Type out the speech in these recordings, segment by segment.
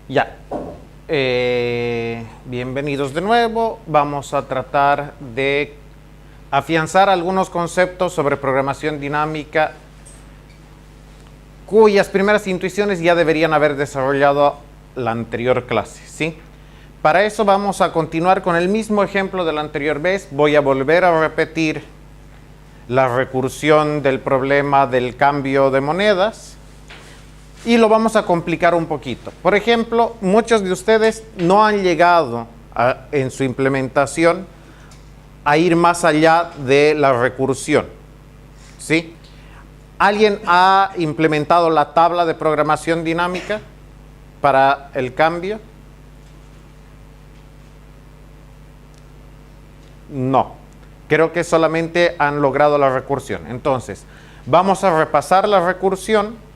Ya. Bienvenidos de nuevo. Vamos a tratar de afianzar algunos conceptos sobre programación dinámica cuyas primeras intuiciones ya deberían haber desarrollado la anterior clase, ¿sí? Para eso vamos a continuar con el mismo ejemplo de la anterior vez. Voy a volver a repetir la recursión del problema del cambio de monedas y lo vamos a complicar un poquito. Por ejemplo, muchos de ustedes no han llegado en su implementación a ir más allá de la recursión, ¿sí? ¿Alguien ha implementado la tabla de programación dinámica para el cambio? No. Creo que solamente han logrado la recursión. Entonces, vamos a repasar la recursión.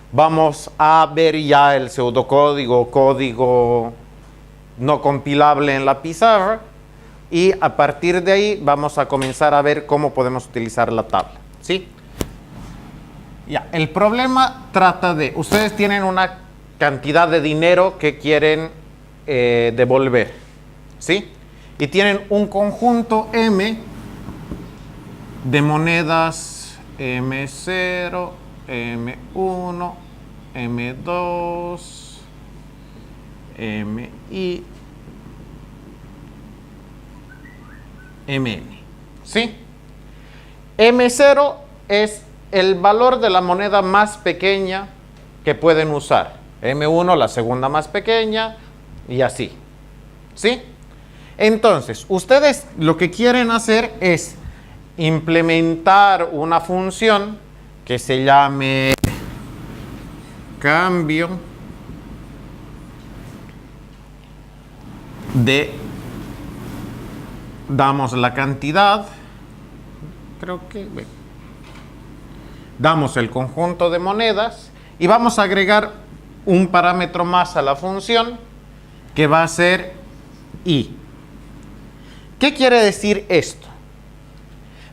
Vamos a ver ya el pseudocódigo o código no compilable en la pizarra. Y a partir de ahí vamos a comenzar a ver cómo podemos utilizar la tabla, ¿sí? Ya, el problema trata de, ustedes tienen una cantidad de dinero que quieren devolver, ¿sí? Y tienen un conjunto M de monedas M0, M1, M2, MI, MN, ¿sí? M0 es el valor de la moneda más pequeña que pueden usar. M1 la segunda más pequeña y así, ¿sí? Entonces, ustedes lo que quieren hacer es implementar una función que se llame cambio de, damos la cantidad, creo que, damos el conjunto de monedas y vamos a agregar un parámetro más a la función que va a ser i. ¿Qué quiere decir esto?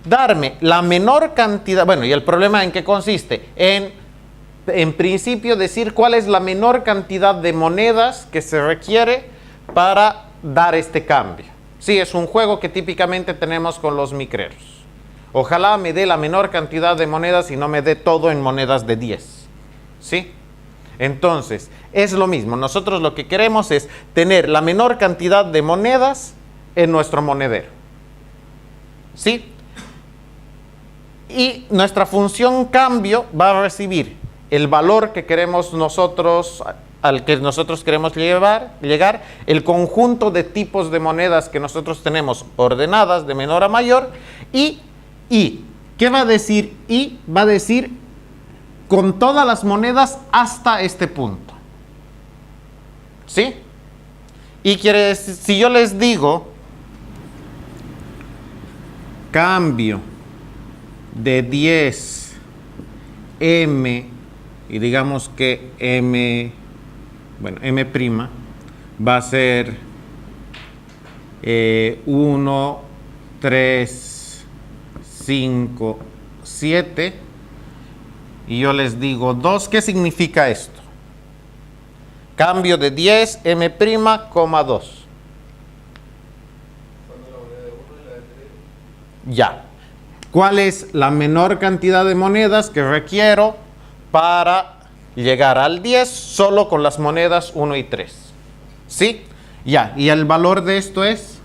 Darme la menor cantidad, bueno, ¿y el problema en qué consiste? En principio decir cuál es la menor cantidad de monedas que se requiere para dar este cambio. Sí, es un juego que típicamente tenemos con los micreros. Ojalá me dé la menor cantidad de monedas y no me dé todo en monedas de 10, ¿sí? Entonces, es lo mismo. Nosotros lo que queremos es tener la menor cantidad de monedas en nuestro monedero, ¿sí? Y nuestra función cambio va a recibir el valor que queremos nosotros, al que nosotros queremos llegar, el conjunto de tipos de monedas que nosotros tenemos ordenadas de menor a mayor y ¿qué va a decir i? Va a decir con todas las monedas hasta este punto, ¿sí? Y quiere decir, si yo les digo cambio de 10 M y digamos que M, bueno, M' va a ser 1, 3, 5, 7 y yo les digo 2, ¿qué significa esto? Cambio de 10 M', 2. Ya. ¿Cuál es la menor cantidad de monedas que requiero para llegar al 10 solo con las monedas 1 y 3? ¿Sí? Ya. ¿Y el valor de esto es?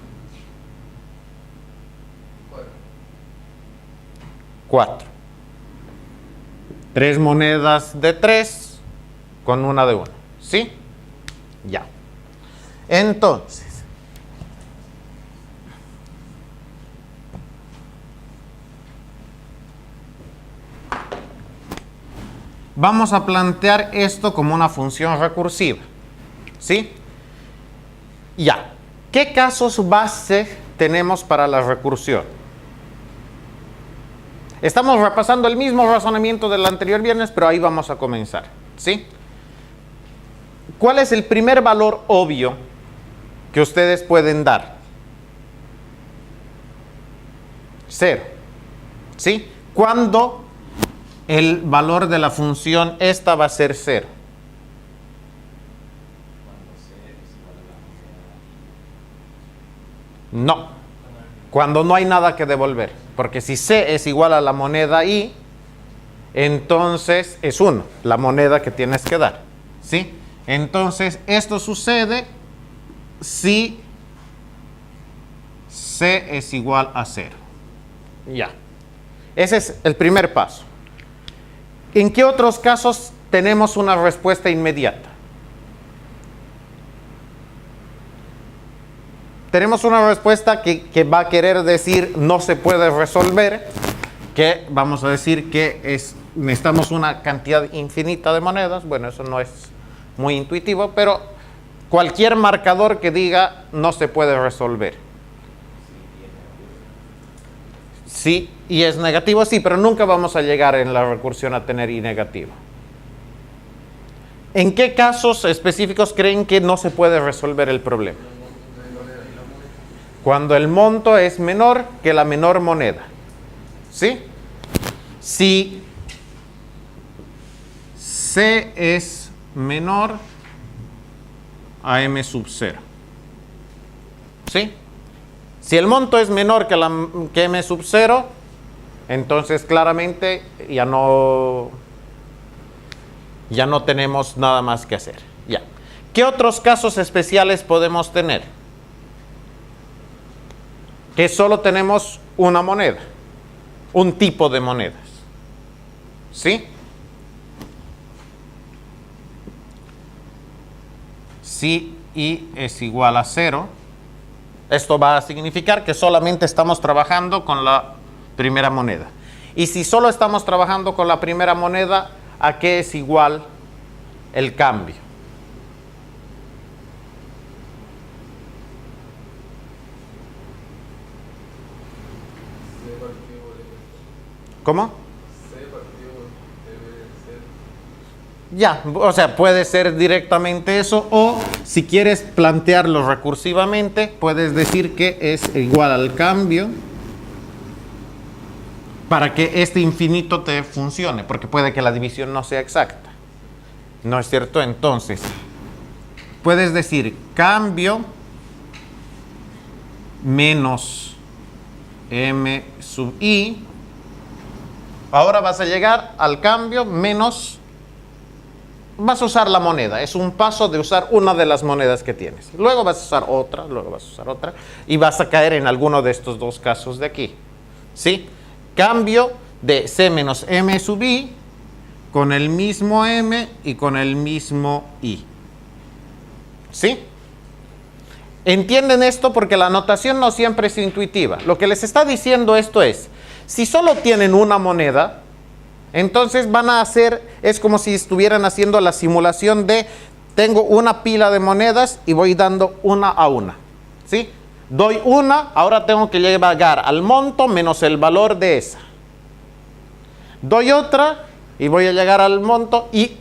4. 3 monedas de 3 con una de 1. ¿Sí? Ya. Entonces, vamos a plantear esto como una función recursiva, ¿sí? Ya. ¿Qué casos base tenemos para la recursión? Estamos repasando el mismo razonamiento del anterior viernes, pero ahí vamos a comenzar, ¿sí? ¿Cuál es el primer valor obvio que ustedes pueden dar? 0, ¿sí? ¿Cuándo el valor de la función esta va a ser 0? No, cuando no hay nada que devolver. Porque si C es igual a la moneda I, entonces es 1, la moneda que tienes que dar. ¿Sí? Entonces, esto sucede si C es igual a 0. Ya. Ese es el primer paso. ¿En qué otros casos tenemos una respuesta inmediata? Tenemos una respuesta que va a querer decir no se puede resolver, que vamos a decir que necesitamos una cantidad infinita de monedas. Bueno, eso no es muy intuitivo, pero cualquier marcador que diga no se puede resolver. Sí, y es negativo, sí, pero nunca vamos a llegar en la recursión a tener I negativo. ¿En qué casos específicos creen que no se puede resolver el problema? Cuando el monto es menor que la menor moneda. ¿Sí? Si C es menor a M sub 0. ¿Sí? Si el monto es menor que M sub 0, entonces claramente ya no tenemos nada más que hacer. Ya. ¿Qué otros casos especiales podemos tener? Que solo tenemos una moneda, un tipo de monedas. ¿Sí? Si I es igual a 0, esto va a significar que solamente estamos trabajando con la primera moneda. Y si solo estamos trabajando con la primera moneda, ¿a qué es igual el cambio? ¿Cómo? Ya, o sea, puede ser directamente eso, o si quieres plantearlo recursivamente, puedes decir que es igual al cambio para que este infinito te funcione, porque puede que la división no sea exacta. ¿No es cierto? Entonces, puedes decir cambio menos M sub I. Ahora vas a llegar al cambio menos, vas a usar la moneda. Es un paso de usar una de las monedas que tienes. Luego vas a usar otra, luego vas a usar otra, y vas a caer en alguno de estos dos casos de aquí. ¿Sí? Cambio de C menos M sub I con el mismo M y con el mismo I. ¿Sí? ¿Entienden esto? Porque la notación no siempre es intuitiva. Lo que les está diciendo esto es, si solo tienen una moneda, entonces van a hacer, es como si estuvieran haciendo la simulación de, tengo una pila de monedas y voy dando una a una. ¿Sí? Doy una, ahora tengo que llegar al monto menos el valor de esa. Doy otra y voy a llegar al monto y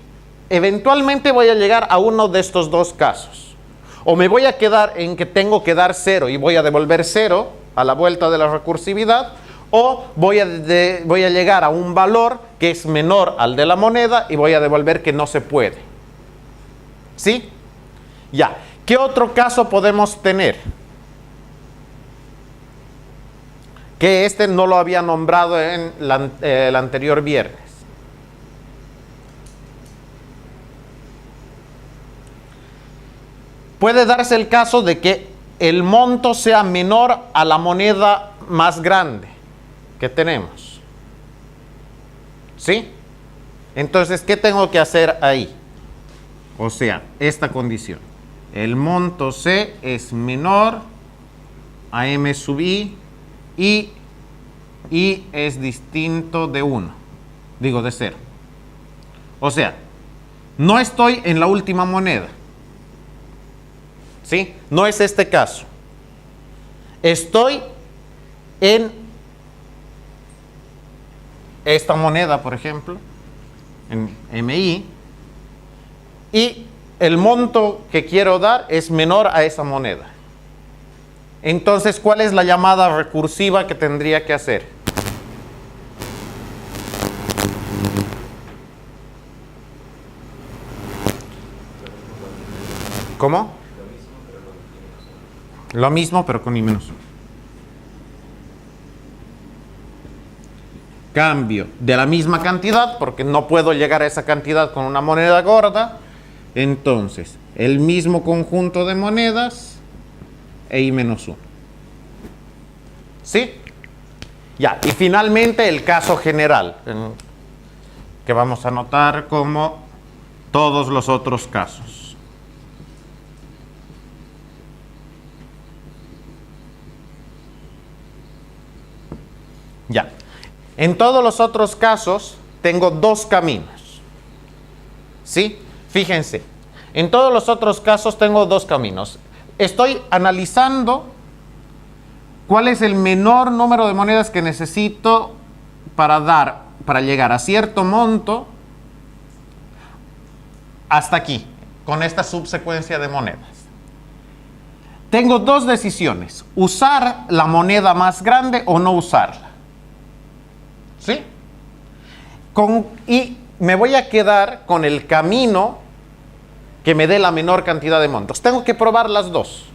eventualmente voy a llegar a uno de estos dos casos. O me voy a quedar en que tengo que dar 0 y voy a devolver 0 a la vuelta de la recursividad, o voy a llegar a un valor que es menor al de la moneda y voy a devolver que no se puede. ¿Sí? Ya. ¿Qué otro caso podemos tener? Que este no lo había nombrado en el anterior viernes. Puede darse el caso de que el monto sea menor a la moneda más grande que tenemos. ¿Sí? Entonces, ¿qué tengo que hacer ahí? O sea, esta condición. El monto C es menor a M sub I y I es distinto de 1. Digo, de 0. O sea, no estoy en la última moneda. ¿Sí? No es este caso. Estoy en esta moneda, por ejemplo, en MI, y el monto que quiero dar es menor a esa moneda. Entonces, ¿cuál es la llamada recursiva que tendría que hacer? ¿Cómo? Lo mismo, pero con I menos 1. Cambio de la misma cantidad, porque no puedo llegar a esa cantidad con una moneda gorda. Entonces, el mismo conjunto de monedas e I menos 1. ¿Sí? Ya, y finalmente el caso general, que vamos a anotar como todos los otros casos. Ya. En todos los otros casos tengo dos caminos. ¿Sí? Fíjense. En todos los otros casos tengo dos caminos. Estoy analizando cuál es el menor número de monedas que necesito para llegar a cierto monto hasta aquí, con esta subsecuencia de monedas. Tengo dos decisiones: usar la moneda más grande o no usarla. ¿Sí? Y me voy a quedar con el camino que me dé la menor cantidad de montos. Tengo que probar las dos.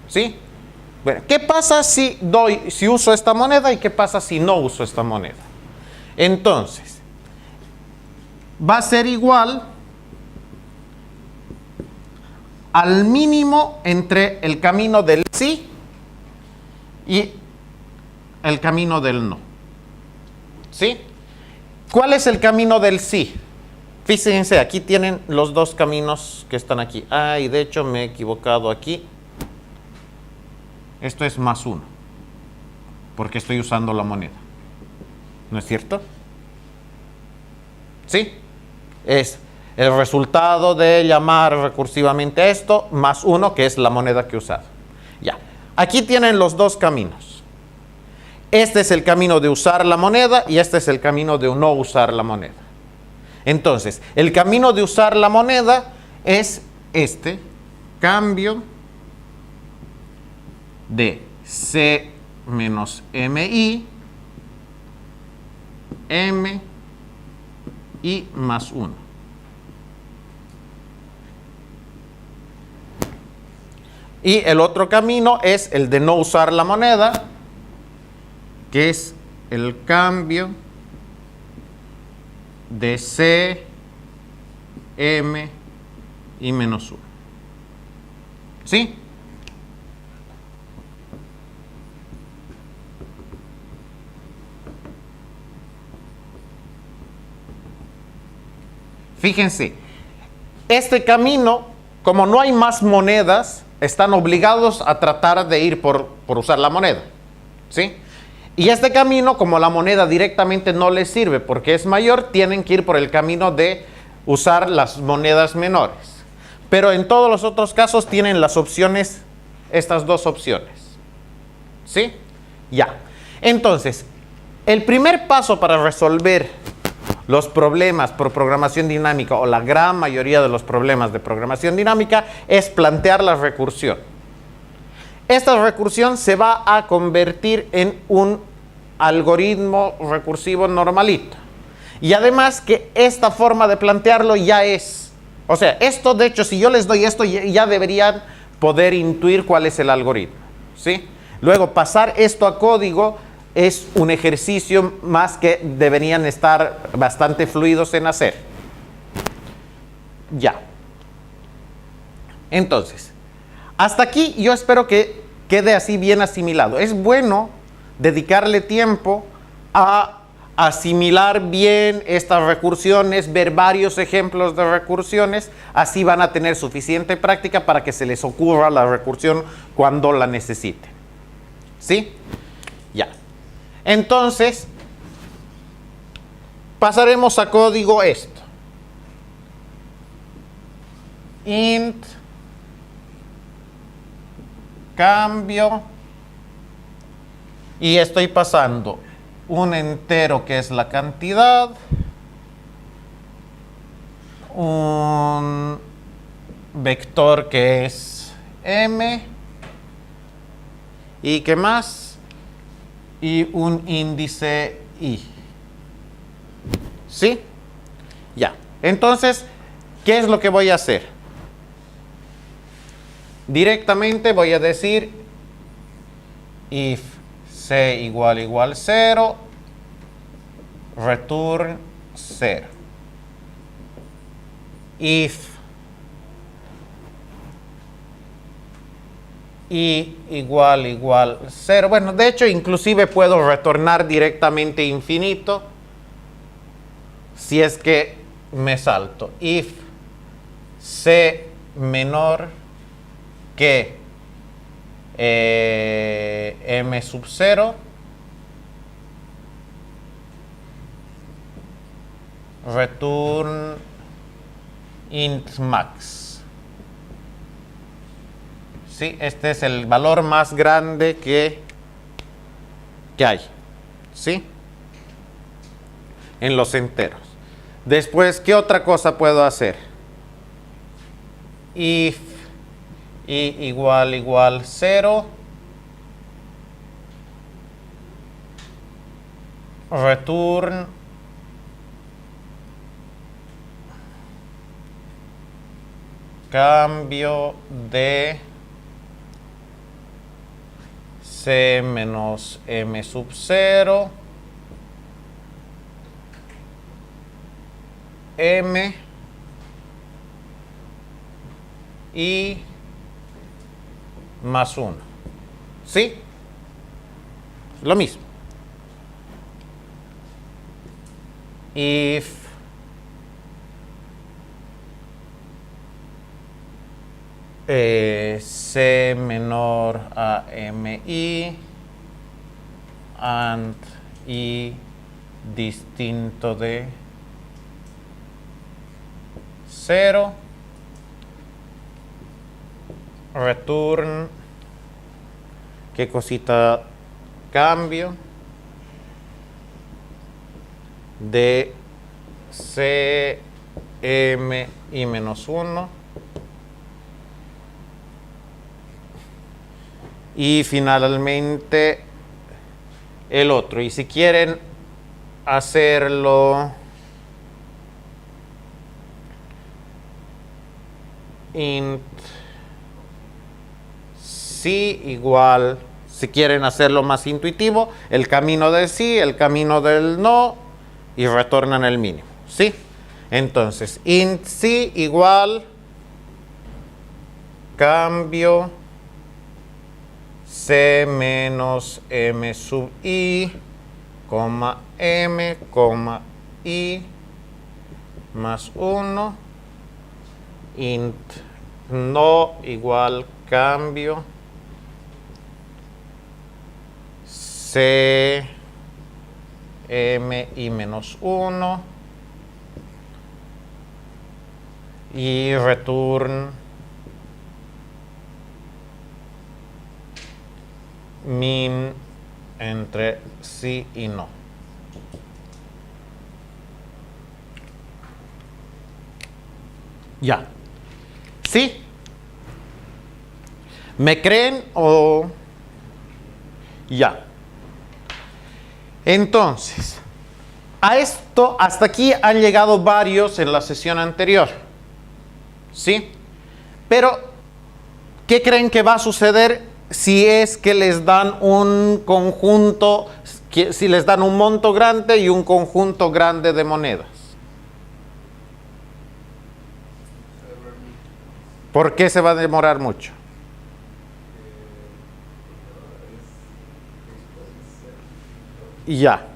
¿Sí? Bueno, ¿qué pasa si uso esta moneda y qué pasa si no uso esta moneda? Entonces, va a ser igual al mínimo entre el camino del sí y el camino del no. ¿Sí? ¿Cuál es el camino del sí? Fíjense, aquí tienen los dos caminos que están aquí. Y de hecho me he equivocado aquí. Esto es más 1, porque estoy usando la moneda. ¿No es cierto? ¿Sí? Es el resultado de llamar recursivamente esto, más 1, que es la moneda que he usado. Ya. Aquí tienen los dos caminos. Este es el camino de usar la moneda y este es el camino de no usar la moneda. Entonces, el camino de usar la moneda es este: cambio de C menos MI, M y más 1. Y el otro camino es el de no usar la moneda, que es el cambio de C, M y menos 1. ¿Sí? Fíjense, este camino, como no hay más monedas, están obligados a tratar de ir por usar la moneda. ¿Sí? Y este camino, como la moneda directamente no les sirve porque es mayor, tienen que ir por el camino de usar las monedas menores. Pero en todos los otros casos tienen las opciones, estas dos opciones. ¿Sí? Ya. Entonces, el primer paso para resolver los problemas por programación dinámica, o la gran mayoría de los problemas de programación dinámica, es plantear la recursión. Esta recursión se va a convertir en un algoritmo recursivo normalito. Y además que esta forma de plantearlo ya es, o sea, esto de hecho, si yo les doy esto, ya deberían poder intuir cuál es el algoritmo. ¿Sí? Luego, pasar esto a código es un ejercicio más que deberían estar bastante fluidos en hacer. Ya. Entonces, hasta aquí yo espero que quede así bien asimilado. Es bueno dedicarle tiempo a asimilar bien estas recursiones, ver varios ejemplos de recursiones, así van a tener suficiente práctica para que se les ocurra la recursión cuando la necesiten. ¿Sí? Ya. Entonces, pasaremos a código esto. Int cambio, y estoy pasando un entero que es la cantidad, un vector que es m, y ¿qué más? Y un índice i. ¿Sí? Ya. Entonces, ¿qué es lo que voy a hacer? Directamente voy a decir if c igual 0, return 0. If y igual 0. Bueno, de hecho, inclusive puedo retornar directamente infinito si es que me salto. If c menor que m sub 0, return int max. ¿Sí? Este es el valor más grande que hay. ¿Sí? En los enteros. Después, ¿qué otra cosa puedo hacer? If y igual 0, return cambio de c menos m sub 0, m y más 1. ¿Sí? Lo mismo. If c menor a mi and i distinto de 0, return, ¿qué cosita cambio? De c, m y menos 1. Y finalmente el otro. Y si quieren hacerlo int sí igual, si quieren hacerlo más intuitivo, el camino del sí, el camino del no, y retornan el mínimo. ¿Sí? Entonces, int sí igual cambio c menos m sub i, coma m, coma i, más 1, int no igual cambio c, m y menos 1, y return min entre sí y no. Ya. ¿Sí? ¿Me creen o ya? Entonces, a esto, hasta aquí han llegado varios en la sesión anterior. ¿Sí? Pero, ¿qué creen que va a suceder si es que les dan un conjunto, si les dan un monto grande y un conjunto grande de monedas? ¿Por qué se va a demorar mucho? Ya.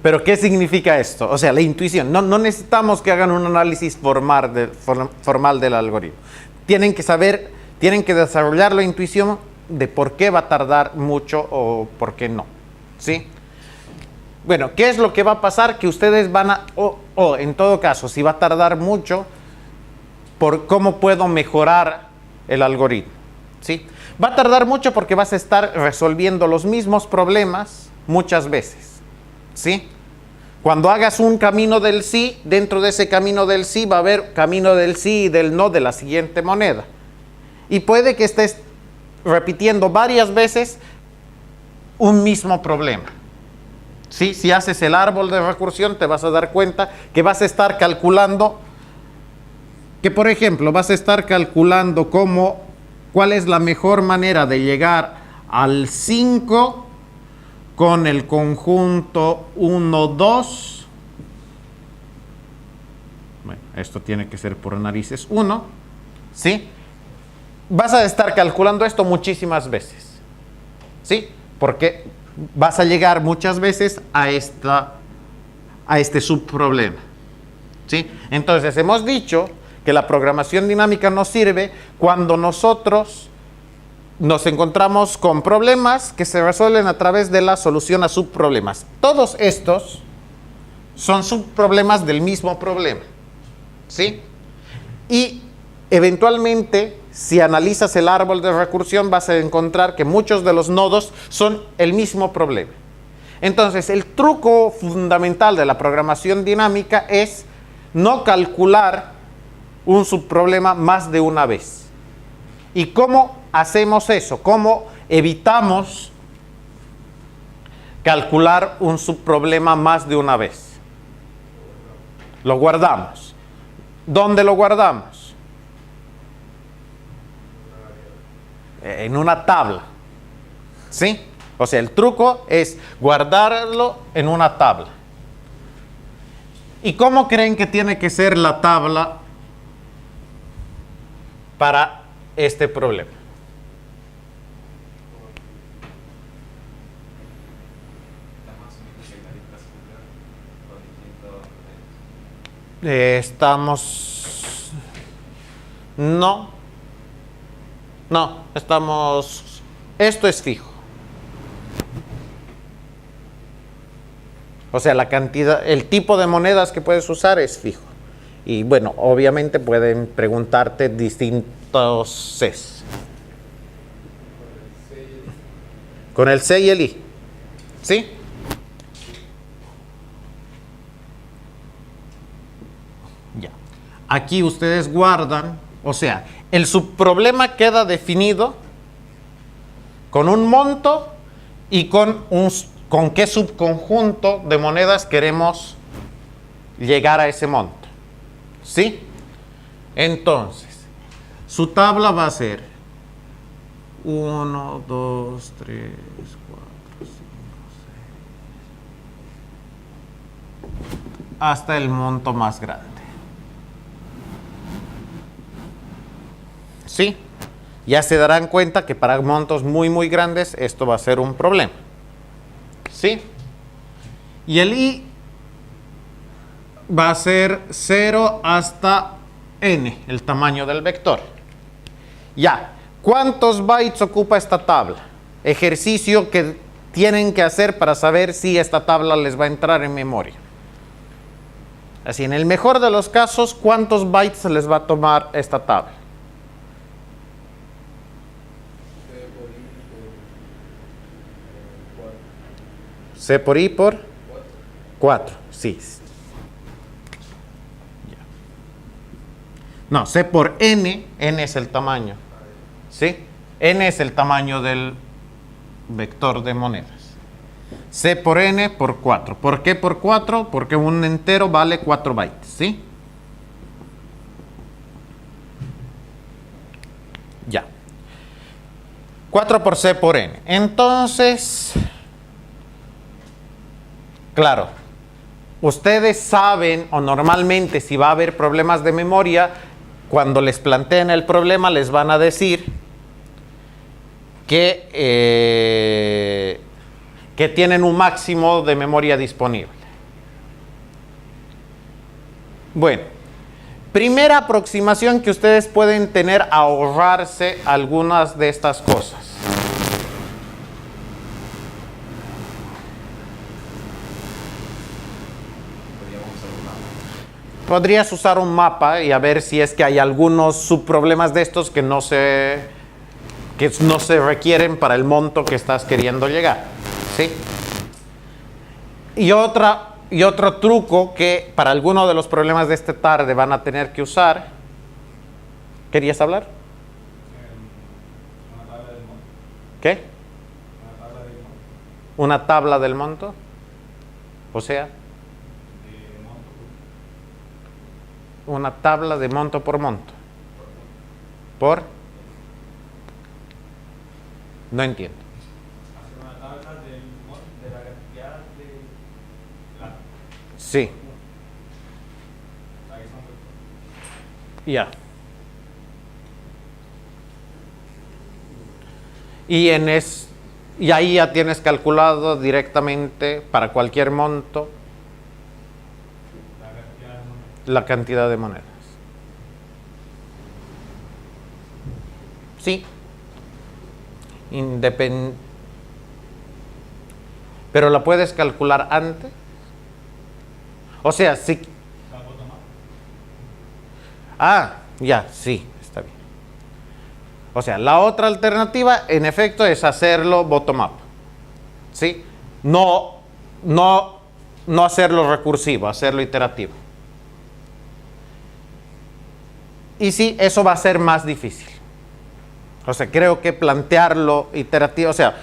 ¿Pero qué significa esto? O sea, la intuición. No necesitamos que hagan un análisis formal del algoritmo. Tienen que saber, tienen que desarrollar la intuición de por qué va a tardar mucho o por qué no. ¿Sí? Bueno, ¿qué es lo que va a pasar? Que ustedes van a, en todo caso, si va a tardar mucho, por cómo puedo mejorar el algoritmo. ¿Sí? Va a tardar mucho porque vas a estar resolviendo los mismos problemas muchas veces. ¿Sí? Cuando hagas un camino del sí, dentro de ese camino del sí va a haber camino del sí y del no de la siguiente moneda. Y puede que estés repitiendo varias veces un mismo problema. ¿Sí? Si haces el árbol de recursión te vas a dar cuenta que vas a estar calculando, que por ejemplo vas a estar calculando ¿cuál es la mejor manera de llegar al 5 con el conjunto 1, 2? Bueno, esto tiene que ser por narices 1, ¿sí? Vas a estar calculando esto muchísimas veces, ¿sí? Porque vas a llegar muchas veces a este subproblema, ¿sí? Entonces, hemos dicho que la programación dinámica nos sirve cuando nosotros nos encontramos con problemas que se resuelven a través de la solución a subproblemas. Todos estos son subproblemas del mismo problema, ¿sí? Y eventualmente, si analizas el árbol de recursión, vas a encontrar que muchos de los nodos son el mismo problema. Entonces, el truco fundamental de la programación dinámica es no calcular un subproblema más de una vez. ¿Y cómo hacemos eso? ¿Cómo evitamos calcular un subproblema más de una vez? Lo guardamos. ¿Dónde lo guardamos? En una tabla, ¿sí? O sea, el truco es guardarlo en una tabla. ¿Y cómo creen que tiene que ser la tabla para este problema? Esto es fijo. O sea, la cantidad, el tipo de monedas que puedes usar es fijo. Y bueno, obviamente pueden preguntarte distintos Cs. Con el C y el I. ¿Sí? Ya. Aquí ustedes guardan, o sea, el subproblema queda definido con un monto y con qué subconjunto de monedas queremos llegar a ese monto. ¿Sí? Entonces, su tabla va a ser 1, 2, 3, 4, 5, 6, hasta el monto más grande. ¿Sí? Ya se darán cuenta que para montos muy, muy grandes esto va a ser un problema. ¿Sí? Y el I va a ser 0 hasta n, el tamaño del vector. Ya. ¿Cuántos bytes ocupa esta tabla? Ejercicio que tienen que hacer para saber si esta tabla les va a entrar en memoria. Así, en el mejor de los casos, ¿cuántos bytes les va a tomar esta tabla? C por I por 4, sí. No, C por N, N es el tamaño, ¿sí? N es el tamaño del vector de monedas. C por N por 4. ¿Por qué por 4? Porque un entero vale 4 bytes, ¿sí? Ya. 4 por C por N. Entonces, claro, ustedes saben, o normalmente si va a haber problemas de memoria, cuando les planteen el problema les van a decir que tienen un máximo de memoria disponible. Bueno, primera aproximación que ustedes pueden tener a ahorrarse algunas de estas cosas. Podrías usar un mapa y a ver si es que hay algunos subproblemas de estos que no se requieren para el monto que estás queriendo llegar, ¿sí? Y otro truco que para alguno de los problemas de esta tarde van a tener que usar. ¿Querías hablar? Una tabla del monto. ¿Qué? Una tabla del monto. ¿Una tabla del monto? O sea, una tabla de monto por monto. ¿Por? No entiendo. Hacer una tabla de la cantidad de plata. Sí, Ahí son ya. Y ahí ya tienes calculado directamente para cualquier monto la cantidad de monedas. la cantidad de monedas. Sí. Pero la puedes calcular antes. O sea, sí. La bottom up. Ah, ya, sí, está bien. O sea, la otra alternativa, en efecto, es hacerlo bottom-up. ¿Sí? No hacerlo recursivo, hacerlo iterativo. Y sí, eso va a ser más difícil. O sea, creo que plantearlo iterativo, o sea,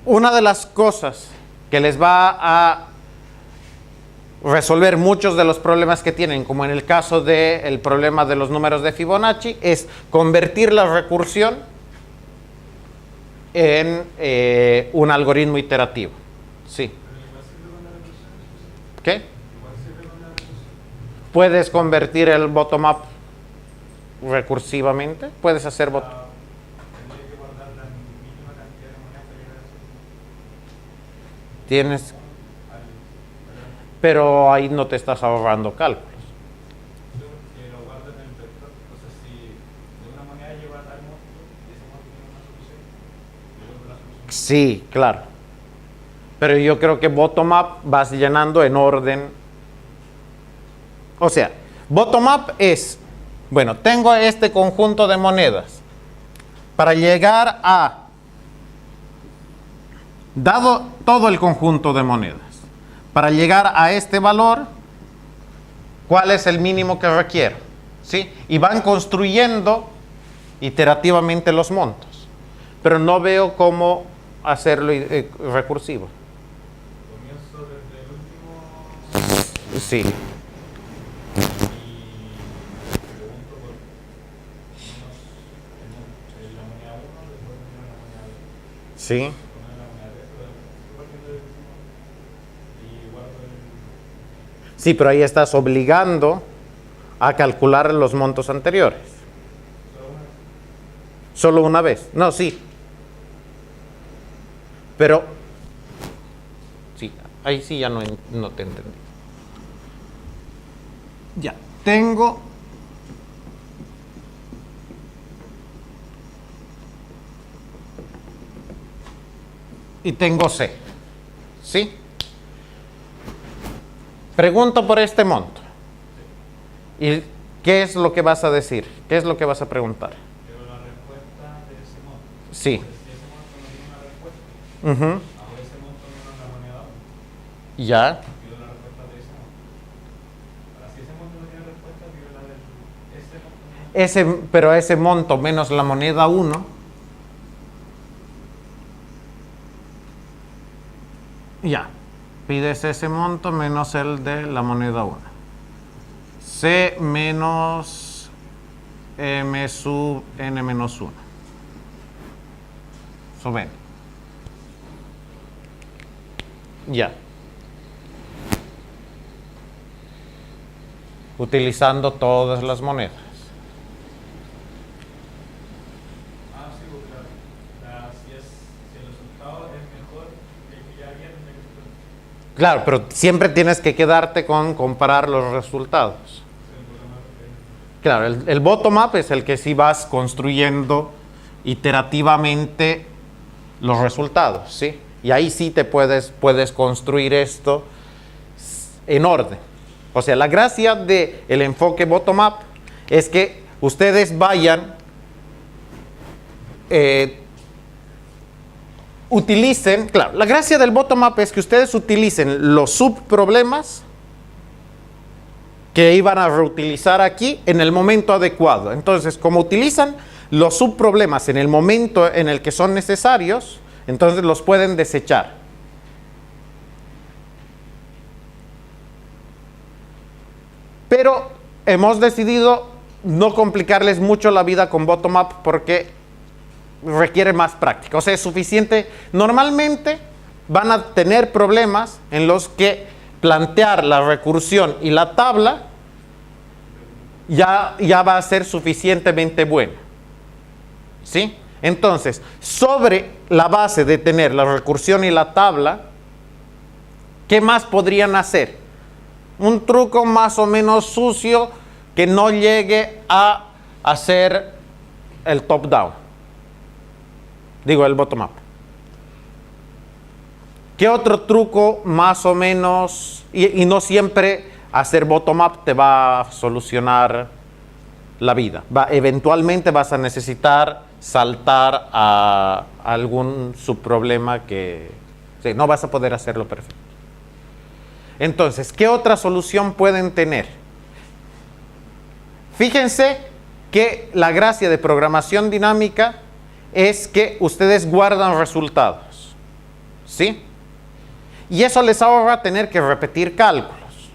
una de las cosas que les va a resolver muchos de los problemas que tienen, como en el caso del problema de los números de Fibonacci, es convertir la recursión en un algoritmo iterativo. Sí. ¿Qué? Puedes convertir el bottom-up recursivamente. Puedes hacer Tendría que guardar la mínima cantidad de monedas para llegar a eso. tienes, pero ahí no te estás ahorrando cálculos. Que lo guarda en el vector. Entonces, si de una moneda lleva tal monto, y ese monto tiene una solución, yo vuelvo la solución. Sí, claro. Pero yo creo que bottom-up vas llenando en orden. O sea, bottom-up es, bueno, tengo este conjunto de monedas. Para llegar a, dado todo el conjunto de monedas, para llegar a este valor, ¿cuál es el mínimo que requiero? ¿Sí? Y van construyendo iterativamente los montos. Pero no veo cómo hacerlo recursivo. Comienzo desde el último Sí. y pregunto por menos la moneda 1, después poner la moneda 2, Sí. poner la moneda 3, pero partiendo del último y guardo el. Sí, pero ahí estás obligando a calcular los montos anteriores. Solo una vez. No, sí. Pero, sí, ahí sí ya no te entendí. Ya, tengo y tengo C. ¿Sí? Pregunto por este monto. ¿Y qué es lo que vas a decir? ¿Qué es lo que vas a preguntar? Pero la respuesta de ese monto. Sí. Entonces, si ese monto no tiene una respuesta, Ujú. hago ese monto menos la moneda 1, Ya. pido la respuesta de ese monto. Ahora, si ese monto no tiene respuesta, pido la de ese monto. Pero ese monto menos la moneda 1. Ya. Pides ese monto menos el de la moneda 1. C menos M sub N menos 1. Eso ven. Ya. Utilizando todas las monedas. Ah, sí, pues claro. Si el resultado es mejor que el que ya había, tendría que ser. Claro, pero siempre tienes que quedarte con comparar los resultados. Claro, el bottom-up es el que sí vas construyendo iterativamente los resultados, ¿sí? Y ahí sí te puedes construir esto en orden. O sea, la gracia del enfoque bottom-up es que ustedes vayan, utilicen, claro, la gracia del bottom-up es que ustedes utilicen los subproblemas que iban a reutilizar aquí en el momento adecuado. Entonces, como utilizan los subproblemas en el momento en el que son necesarios, entonces los pueden desechar. Pero hemos decidido no complicarles mucho la vida con bottom-up porque requiere más práctica. O sea, es suficiente. Normalmente van a tener problemas en los que plantear la recursión y la tabla ya va a ser suficientemente buena. ¿Sí? Entonces, sobre la base de tener la recursión y la tabla, ¿qué más podrían hacer? Un truco más o menos sucio que no llegue a hacer el top-down. Digo, el bottom-up. ¿Qué otro truco más o menos? Y no siempre hacer bottom-up te va a solucionar la vida. Eventualmente vas a necesitar saltar a algún subproblema que sí, no vas a poder hacerlo perfecto. Entonces, ¿qué otra solución pueden tener? Fíjense que la gracia de programación dinámica es que ustedes guardan resultados, ¿sí? Y eso les ahorra tener que repetir cálculos.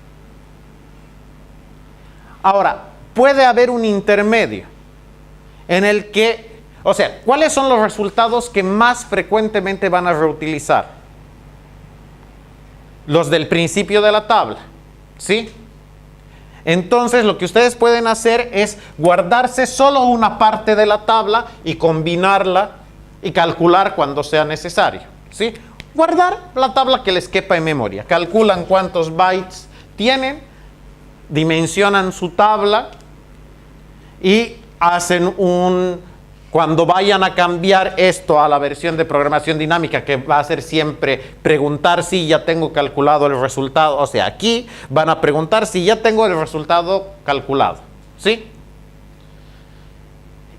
Ahora, puede haber un intermedio en el que, o sea, ¿cuáles son los resultados que más frecuentemente van a reutilizar? Los del principio de la tabla, ¿sí? Entonces, lo que ustedes pueden hacer es guardarse solo una parte de la tabla y combinarla y calcular cuando sea necesario, ¿sí? Guardar la tabla que les quepa en memoria. Calculan cuántos bytes tienen, dimensionan su tabla y hacen cuando vayan a cambiar esto a la versión de programación dinámica, que va a ser siempre preguntar si ya tengo calculado el resultado, o sea, aquí van a preguntar si ya tengo el resultado calculado, ¿sí?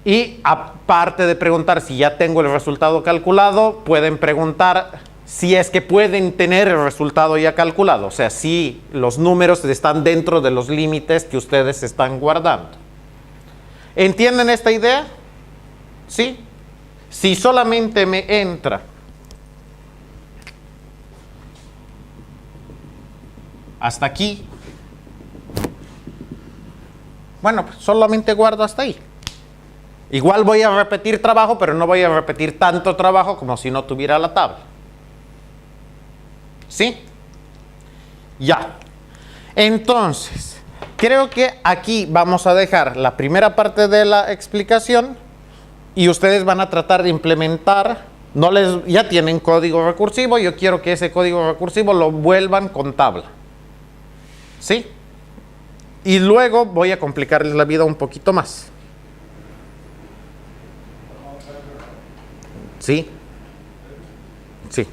Y aparte de preguntar si ya tengo el resultado calculado, pueden preguntar si es que pueden tener el resultado ya calculado, o sea, si los números están dentro de los límites que ustedes están guardando. ¿Entienden esta idea? ¿Sí? Si solamente me entra hasta aquí, bueno, pues solamente guardo hasta ahí. Igual voy a repetir trabajo, pero no voy a repetir tanto trabajo como si no tuviera la tabla. ¿Sí? Ya. Entonces, creo que aquí vamos a dejar la primera parte de la explicación y ustedes van a tratar de implementar, ya tienen código recursivo, yo quiero que ese código recursivo lo vuelvan con tabla. ¿Sí? Y luego voy a complicarles la vida un poquito más. ¿Sí? Sí.